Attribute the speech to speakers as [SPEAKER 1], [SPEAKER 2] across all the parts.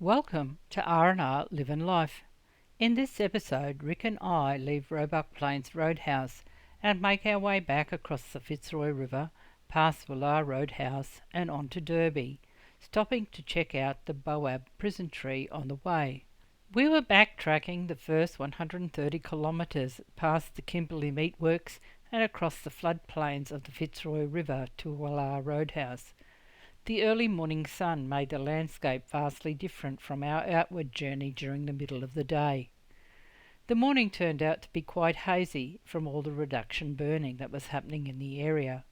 [SPEAKER 1] Welcome to R&R Livin' Life. In this episode, Rick and I leave Roebuck Roadhouse and make our way back across the Fitzroy River, past Roadhouse and on to Derby, stopping to check out the Boab prison tree on the way. We were backtracking the first 130 kilometres past the Kimberley Meatworks and across the floodplains of the Fitzroy River to Roadhouse. The early morning sun made the landscape vastly different from our outward journey during the middle of the day. The morning turned out to be quite hazy from all the reduction burning that was happening in the area.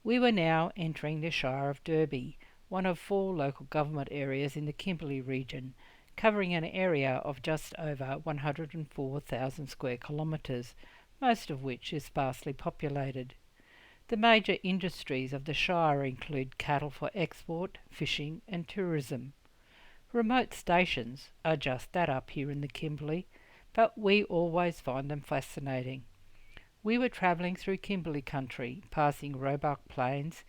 [SPEAKER 1] We were now entering the Shire of Derby, one of 4 local government areas in the Kimberley region, covering an area of just over 104,000 square kilometres, most of which is sparsely populated. The major industries of the Shire include cattle for export, fishing and tourism. Remote stations are just that up here in the Kimberley, but we always find them fascinating. We were travelling through Kimberley country, passing Roebuck Plains,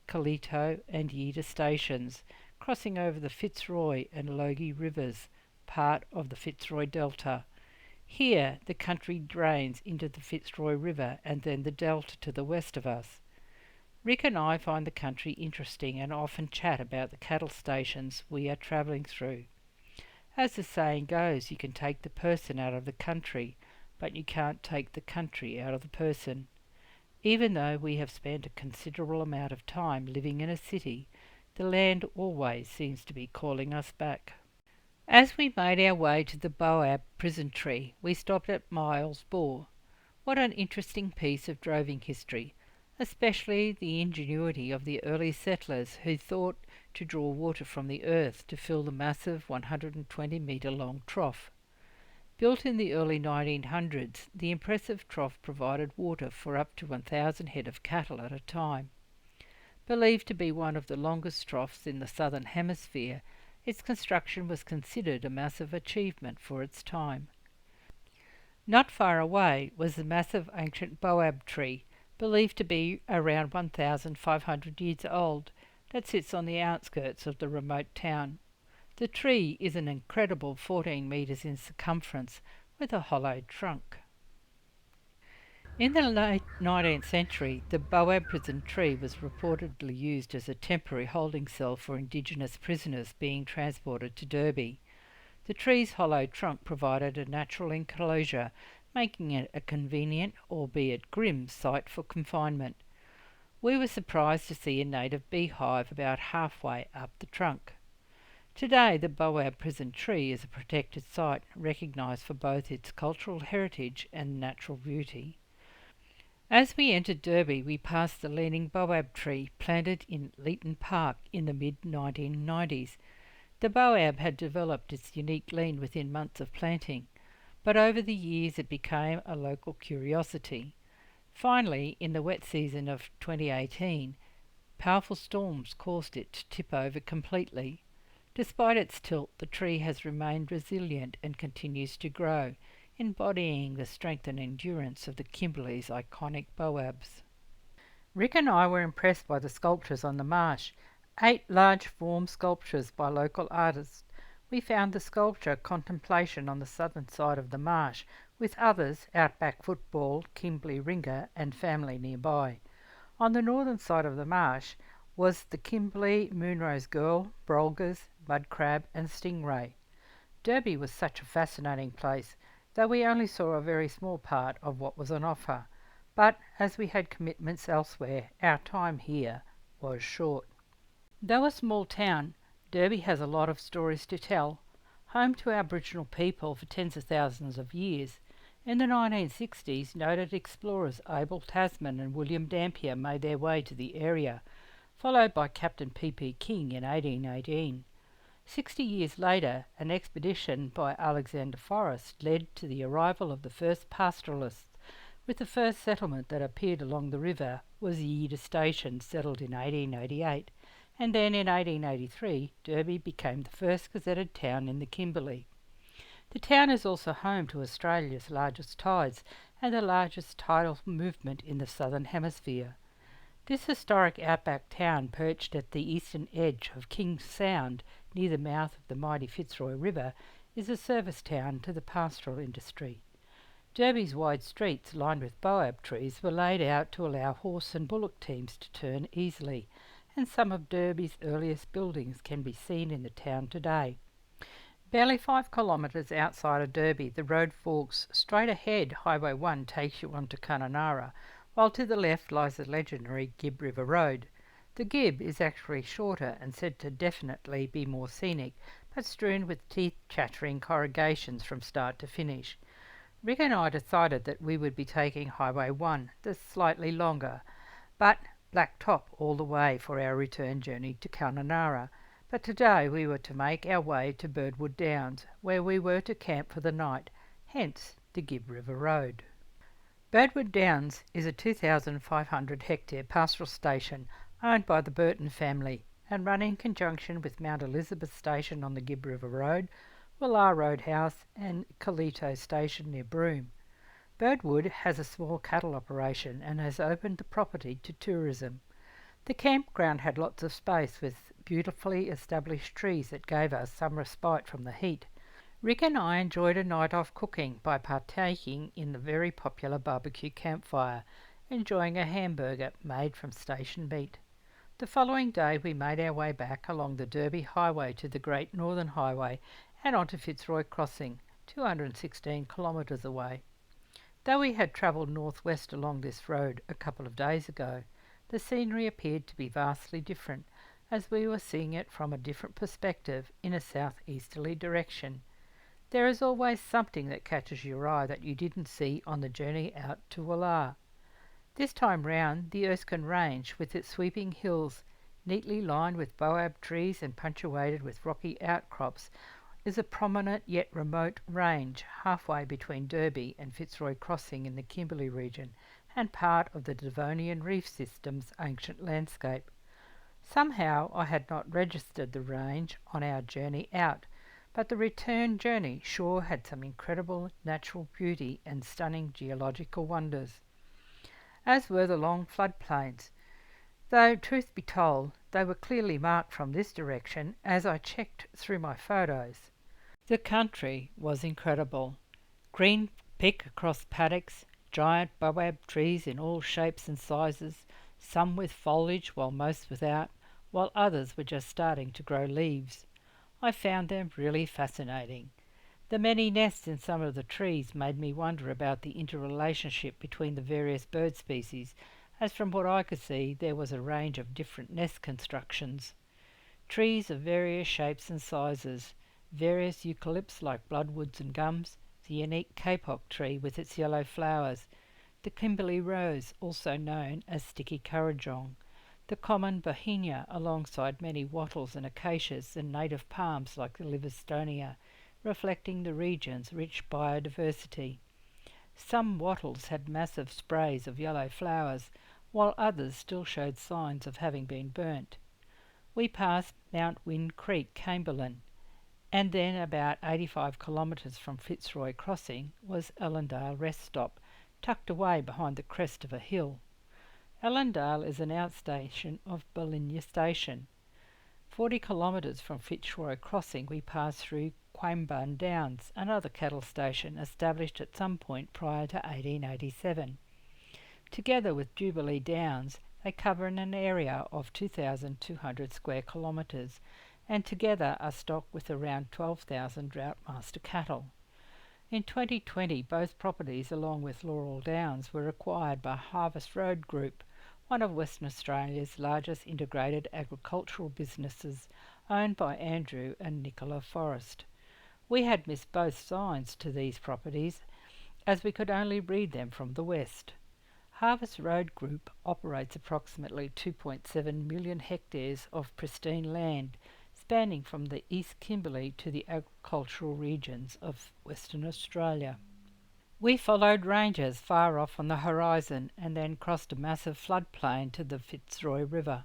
[SPEAKER 1] Colito and Yeater stations, crossing over the Fitzroy and Logie rivers, part of the Fitzroy Delta. Here the country drains into the Fitzroy River and then the Delta to the west of us. Rick and I find the country interesting and often chat about the cattle stations we are travelling through. As the saying goes, you can take the person out of the country, but you can't take the country out of the person. Even though we have spent a considerable amount of time living in a city, the land always seems to be calling us back. As we made our way to the Boab prison tree, we stopped at Miles Bore. What an interesting piece of droving history, especially the ingenuity of the early settlers who thought to draw water from the earth to fill the massive 120-metre long trough. Built in the early 1900s, the impressive trough provided water for up to 1,000 head of cattle at a time. Believed to be one of the longest troughs in the southern hemisphere, its construction was considered a massive achievement for its time. Not far away was the massive ancient Boab tree, believed to be around 1,500 years old, that sits on the outskirts of the remote town. The tree is an incredible 14 metres in circumference with a hollowed trunk. In the late 19th century, the Boab prison tree was reportedly used as a temporary holding cell for Indigenous prisoners being transported to Derby. The tree's hollow trunk provided a natural enclosure, making it a convenient, albeit grim, site for confinement. We were surprised to see a native beehive about halfway up the trunk. Today, the Boab prison tree is a protected site, recognised for both its cultural heritage and natural beauty. As we entered Derby, we passed the leaning Boab tree planted in Leeton Park in the mid-1990s. The Boab had developed its unique lean within months of planting, but over the years it became a local curiosity. Finally, in the wet season of 2018, powerful storms caused it to tip over completely. Despite its tilt, the tree has remained resilient and continues to grow, embodying the strength and endurance of the Kimberley's iconic Boabs. Rick and I were impressed by the sculptures on the marsh. 8 large form sculptures by local artists. We found the sculpture Contemplation on the southern side of the marsh, with others Outback Football, Kimberley Ringer and Family nearby. On the northern side of the marsh was the Kimberley Moonrose Girl, Brolgers, Mud Crab and Stingray. Derby was such a fascinating place, though we only saw a very small part of what was on offer. But as we had commitments elsewhere, our time here was short. Though a small town, Derby has a lot of stories to tell. Home to Aboriginal people for tens of thousands of years, in the 1960s, noted explorers Abel Tasman and William Dampier made their way to the area, followed by Captain P.P. King in 1818. 60 years later, an expedition by Alexander Forrest led to the arrival of the first pastoralists, with the first settlement that appeared along the river was Yeater Station, settled in 1888, and then in 1883 Derby became the first gazetted town in the Kimberley. The town is also home to Australia's largest tides and the largest tidal movement in the southern hemisphere. This historic outback town, perched at the eastern edge of King's Sound, near the mouth of the mighty Fitzroy River, is a service town to the pastoral industry. Derby's wide streets, lined with baobab trees, were laid out to allow horse and bullock teams to turn easily, and some of Derby's earliest buildings can be seen in the town today. Barely 5 kilometres outside of Derby, the road forks. Straight ahead, Highway 1 takes you on to Kununurra, while to the left lies the legendary Gibb River Road. The Gibb is actually shorter and said to definitely be more scenic, but strewn with teeth-chattering corrugations from start to finish. Rick and I decided that we would be taking Highway 1, the slightly longer, but blacktop all the way for our return journey to Kununurra. But today we were to make our way to Birdwood Downs, where we were to camp for the night, hence the Gibb River Road. Birdwood Downs is a 2,500 hectare pastoral station owned by the Burton family and run in conjunction with Mount Elizabeth Station on the Gibb River Road, Roebuck Roadhouse and Colito Station near Broome. Birdwood has a small cattle operation and has opened the property to tourism. The campground had lots of space with beautifully established trees that gave us some respite from the heat. Rick and I enjoyed a night off cooking by partaking in the very popular barbecue campfire, enjoying a hamburger made from station meat. The following day we made our way back along the Derby Highway to the Great Northern Highway and onto Fitzroy Crossing, 216 kilometres away. Though we had travelled northwest along this road a couple of days ago, the scenery appeared to be vastly different, as we were seeing it from a different perspective in a southeasterly direction. There is always something that catches your eye that you didn't see on the journey out to Woollahra. This time round, the Erskine Range, with its sweeping hills, neatly lined with baobab trees and punctuated with rocky outcrops, is a prominent yet remote range halfway between Derby and Fitzroy Crossing in the Kimberley region, and part of the Devonian Reef System's ancient landscape. Somehow I had not registered the range on our journey out, but the return journey sure had some incredible natural beauty and stunning geological wonders, as were the long floodplains, though, truth be told, they were clearly marked from this direction as I checked through my photos. The country was incredible. Green pick across paddocks, giant baobab trees in all shapes and sizes, some with foliage while most without, while others were just starting to grow leaves. I found them really fascinating. The many nests in some of the trees made me wonder about the interrelationship between the various bird species, as from what I could see there was a range of different nest constructions. Trees of various shapes and sizes, various eucalypts like bloodwoods and gums, the unique kapok tree with its yellow flowers, the Kimberley rose, also known as sticky currajong, the common bauhinia alongside many wattles and acacias and native palms like the Livistonia, reflecting the region's rich biodiversity. Some wattles had massive sprays of yellow flowers, while others still showed signs of having been burnt. We passed Mount Wind Creek, Camberlin, and then about 85 kilometres from Fitzroy Crossing was Ellendale Rest Stop, tucked away behind the crest of a hill. Ellendale is an outstation of Bolinia Station. 40 kilometres from Fitzroy Crossing we passed through Quambun Downs, another cattle station established at some point prior to 1887. Together with Jubilee Downs, they cover an area of 2,200 square kilometres, and together are stocked with around 12,000 Droughtmaster cattle. In 2020, both properties, along with Laurel Downs, were acquired by Harvest Road Group, one of Western Australia's largest integrated agricultural businesses, owned by Andrew and Nicola Forrest. We had missed both signs to these properties, as we could only read them from the west. Harvest Road Group operates approximately 2.7 million hectares of pristine land, spanning from the East Kimberley to the agricultural regions of Western Australia. We followed ranges far off on the horizon and then crossed a massive floodplain to the Fitzroy River.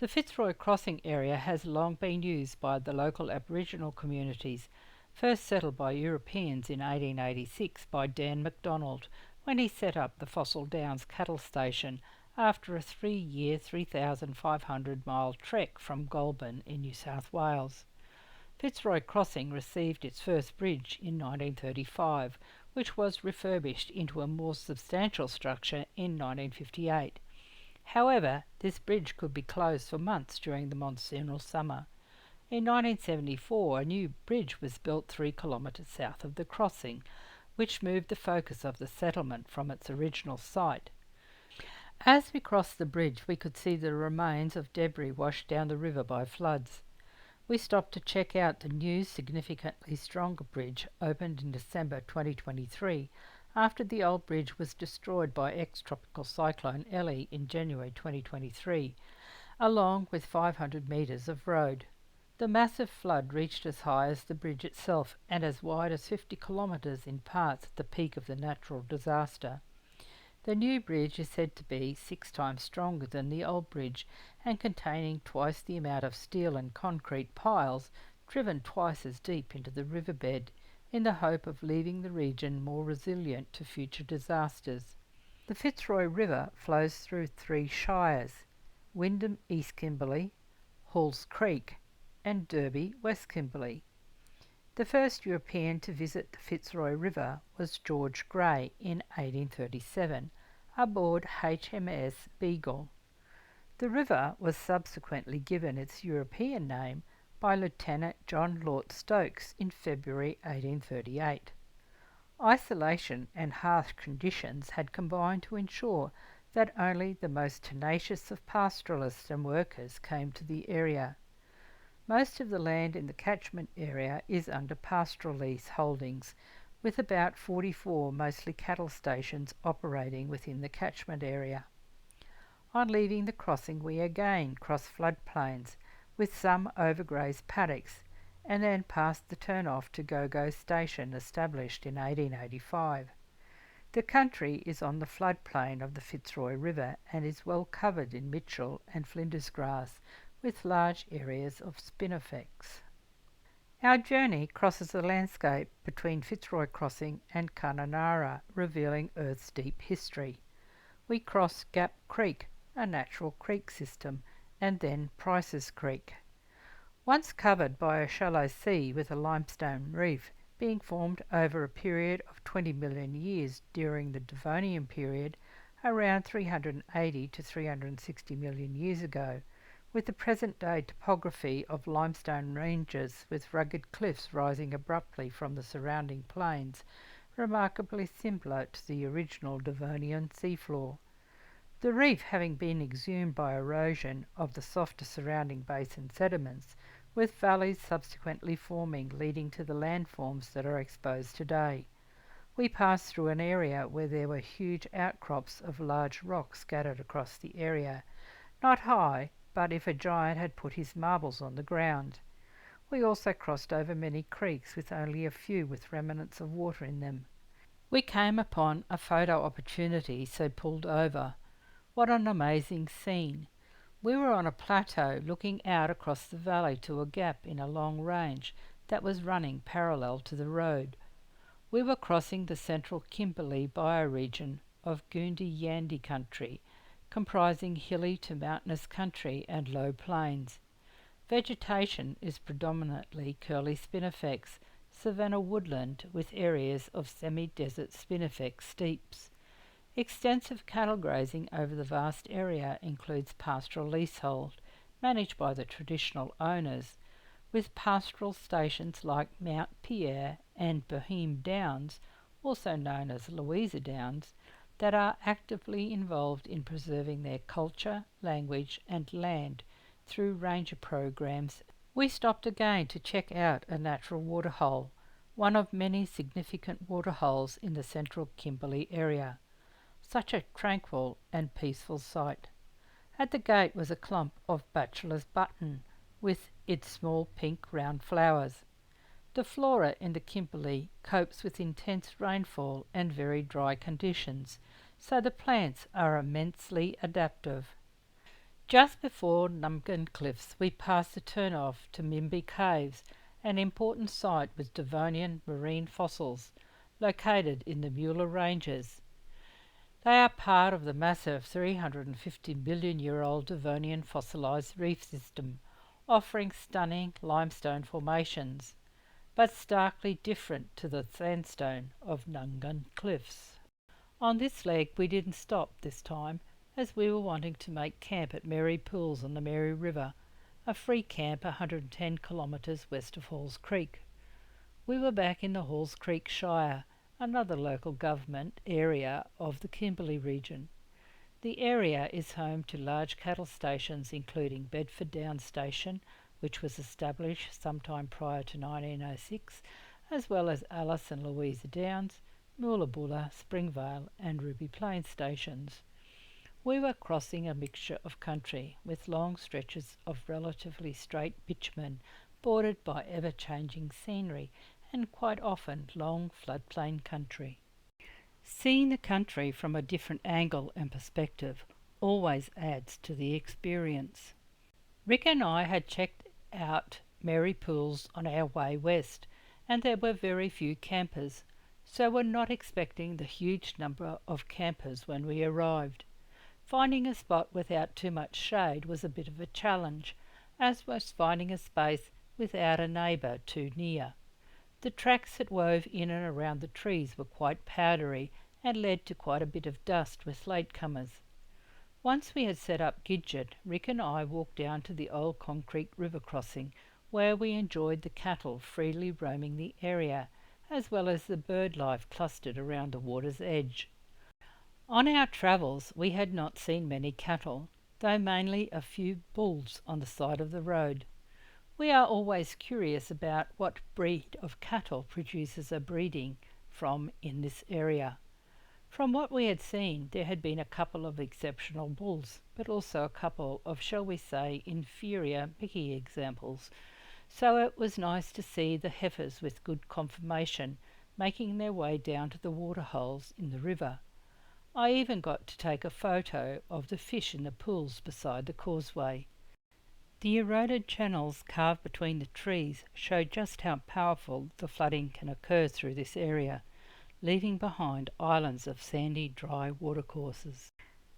[SPEAKER 1] The Fitzroy Crossing area has long been used by the local Aboriginal communities, first settled by Europeans in 1886 by Dan MacDonald when he set up the Fossil Downs cattle station after a 3-year, 3,500-mile trek from Goulburn in New South Wales. Fitzroy Crossing received its first bridge in 1935, which was refurbished into a more substantial structure in 1958. However, this bridge could be closed for months during the monsoonal summer. In 1974, a new bridge was built 3 kilometres south of the crossing, which moved the focus of the settlement from its original site. As we crossed the bridge, we could see the remains of debris washed down the river by floods. We stopped to check out the new, significantly stronger bridge opened in December 2023 after the old bridge was destroyed by ex-tropical cyclone Ellie in January 2023, along with 500 metres of road. The massive flood reached as high as the bridge itself and as wide as 50 kilometres in parts at the peak of the natural disaster. The new bridge is said to be 6 times stronger than the old bridge and containing twice the amount of steel and concrete piles driven twice as deep into the riverbed in the hope of leaving the region more resilient to future disasters. The Fitzroy River flows through 3 shires: Wyndham East Kimberley, Halls Creek and Derby West Kimberley. The first European to visit the Fitzroy River was George Grey in 1837 aboard HMS Beagle. The river was subsequently given its European name by Lieutenant John Lort Stokes in February 1838. Isolation and harsh conditions had combined to ensure that only the most tenacious of pastoralists and workers came to the area. Most of the land in the catchment area is under pastoral lease holdings, with about 44 mostly cattle stations operating within the catchment area. On leaving the crossing, we again crossed floodplains with some overgrazed paddocks, and then passed the turn-off to Gogo Station, established in 1885. The country is on the floodplain of the Fitzroy River and is well covered in Mitchell and Flinders grass, with large areas of spinifex. Our journey crosses the landscape between Fitzroy Crossing and Kununurra, revealing Earth's deep history. We cross Gap Creek, a natural creek system, and then Price's Creek. Once covered by a shallow sea with a limestone reef being formed over a period of 20 million years during the Devonian period, around 380 to 360 million years ago, with the present-day topography of limestone ranges with rugged cliffs rising abruptly from the surrounding plains, remarkably similar to the original Devonian seafloor. The reef having been exhumed by erosion of the softer surrounding basin sediments, with valleys subsequently forming leading to the landforms that are exposed today. We passed through an area where there were huge outcrops of large rocks scattered across the area, not high, but if a giant had put his marbles on the ground. We also crossed over many creeks with only a few with remnants of water in them. We came upon a photo opportunity, so pulled over. What an amazing scene! We were on a plateau looking out across the valley to a gap in a long range that was running parallel to the road. We were crossing the central Kimberley bioregion of Goondy-Yandy country, comprising hilly to mountainous country and low plains. Vegetation is predominantly curly spinifex, savanna woodland with areas of semi-desert spinifex steeps. Extensive cattle grazing over the vast area includes pastoral leasehold, managed by the traditional owners, with pastoral stations like Mount Pierre and Boheme Downs, also known as Louisa Downs, that are actively involved in preserving their culture, language and land through ranger programs. We stopped again to check out a natural waterhole, one of many significant waterholes in the central Kimberley area. Such a tranquil and peaceful sight. At the gate was a clump of bachelor's button, with its small pink round flowers. The flora in the Kimberley copes with intense rainfall and very dry conditions, so the plants are immensely adaptive. Just before Numgan Cliffs, we passed the turn-off to Mimby Caves, an important site with Devonian marine fossils, located in the Mueller Ranges. They are part of the massive 350 million year old Devonian fossilised reef system, offering stunning limestone formations, but starkly different to the sandstone of Nungun Cliffs. On this leg we didn't stop this time, as we were wanting to make camp at Mary Pools on the Mary River, a free camp 110 kilometres west of Halls Creek. We were back in the Halls Creek Shire, another local government area of the Kimberley region. The area is home to large cattle stations including Bedford Downs Station, which was established sometime prior to 1906, as well as Alice and Louisa Downs, Mooraboolra, Springvale and Ruby Plains stations. We were crossing a mixture of country, with long stretches of relatively straight bitumen bordered by ever-changing scenery and quite often long floodplain country. Seeing the country from a different angle and perspective always adds to the experience. Rick and I had checked out Mary Pools on our way west, and there were very few campers, so we're not expecting the huge number of campers when we arrived. Finding a spot without too much shade was a bit of a challenge, as was finding a space without a neighbour too near. The tracks that wove in and around the trees were quite powdery and led to quite a bit of dust with latecomers. Once we had set up Gidget, Rick and I walked down to the old concrete river crossing, where we enjoyed the cattle freely roaming the area, as well as the bird life clustered around the water's edge. On our travels we had not seen many cattle, though mainly a few bulls on the side of the road. We are always curious about what breed of cattle producers are breeding from in this area. From what we had seen, there had been a couple of exceptional bulls, but also a couple of, shall we say, inferior Mickey examples, so it was nice to see the heifers with good conformation making their way down to the waterholes in the river. I even got to take a photo of the fish in the pools beside the causeway. The eroded channels carved between the trees show just how powerful the flooding can occur through this area, leaving behind islands of sandy, dry watercourses.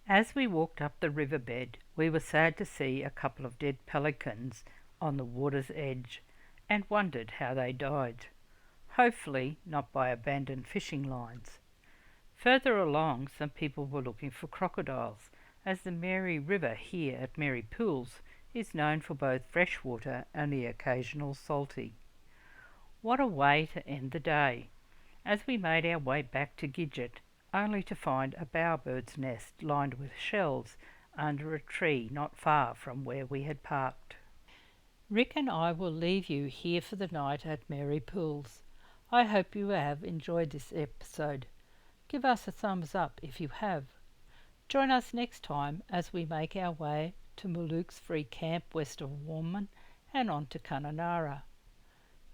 [SPEAKER 1] As we walked up the riverbed, we were sad to see a couple of dead pelicans on the water's edge, and wondered how they died. Hopefully not by abandoned fishing lines. Further along, some people were looking for crocodiles, as the Mary River here at Mary Pools is known for both freshwater and the occasional salty. What a way to end the day, as we made our way back to Gidget, only to find a bowerbird's nest lined with shells under a tree not far from where we had parked. Rick and I will leave you here for the night at Mary Pools. I hope you have enjoyed this episode. Give us a thumbs up if you have. Join us next time as we make our way to Muluke's free camp west of Warman and on to Kununurra.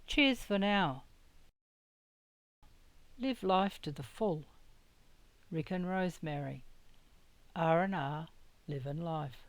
[SPEAKER 1] Cheers for now. Live life to the full. Rick and Rosemary. R&R, living life.